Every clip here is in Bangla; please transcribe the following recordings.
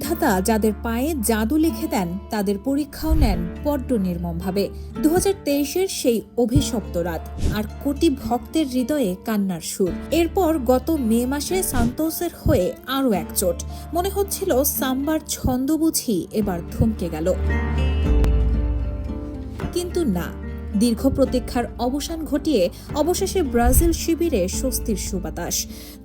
বিধাতা যাদের পায়ে জাদু লিখে দেন তাদের পরীক্ষাও নেন বড্ড নির্মমভাবে। 2023-এর সেই অভিশপ্ত রাত, আর কোটি ভক্তের হৃদয়ে কান্নার সুর। এরপর গত মে মাসে সান্তোসের হয়ে আরও এক চোট। মনে হচ্ছিল সাম্বার ছন্দ বুঝি এবার থমকে গেল, কিন্তু না। দীর্ঘ প্রতীক্ষার অবসান ঘটিয়ে অবশেষে ব্রাজিল শিবিরে স্বস্তির সুবাতাস।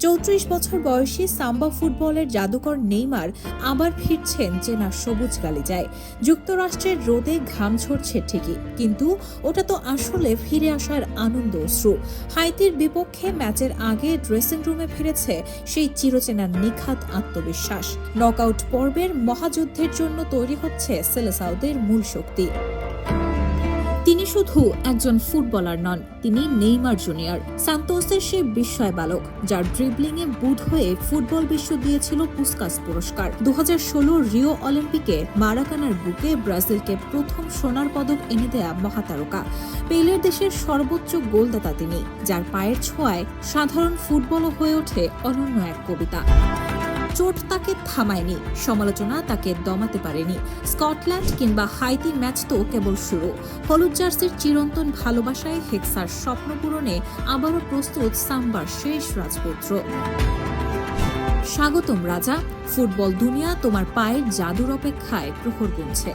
34 বছর বয়সী সাম্বা ফুটবলের জাদুকর নেইমার আবার ফিরছেন চেনা সবুজ গালিচায়। যুক্তরাষ্ট্রের রোদে ঘাম ঝরছে ঠিকই, কিন্তু ওটা তো আসলে ফিরে আসার আনন্দ অশ্রু। হাইতির বিপক্ষে ম্যাচের আগে ড্রেসিং রুমে ফিরেছে সেই চিরচেনা নিখাত আত্মবিশ্বাস। নকআউট পর্বের মহাযুদ্ধের জন্য তৈরি হচ্ছে সেলেসাওদের মূল শক্তি। তিনি শুধু একজন ফুটবলার নন, তিনি নেইমার জুনিয়র, সান্তোসের সেই বিস্ময় বালক যার ড্রিবলিংয়ে বুঁদ হয়ে ফুটবল বিশ্ব দিয়েছিল পুস্কাস পুরস্কার। 2016 রিও অলিম্পিকে মারাকানার বুকে ব্রাজিলকে প্রথম সোনার পদক এনে দেয়া মহাতারকা। পেলের দেশের সর্বোচ্চ গোলদাতা তিনি, যার পায়ের ছোঁয়ায় সাধারণ ফুটবলও হয়ে ওঠে অনন্য এক কবিতা। চোট তাকে থামায়নি, সমালোচনা তাকে দমাতে পারেনি। স্কটল্যান্ড কিংবা হাইতি ম্যাচ তো কেবল শুরু। হলুদ জার্সির চিরন্তন ভালোবাসায় হেক্সার স্বপ্ন পূরণে আবারও প্রস্তুত সাম্বার শেষ রাজপুত্র। স্বাগতম রাজা, ফুটবল দুনিয়া তোমার পায়ের জাদুর অপেক্ষায় প্রহর গুনছে।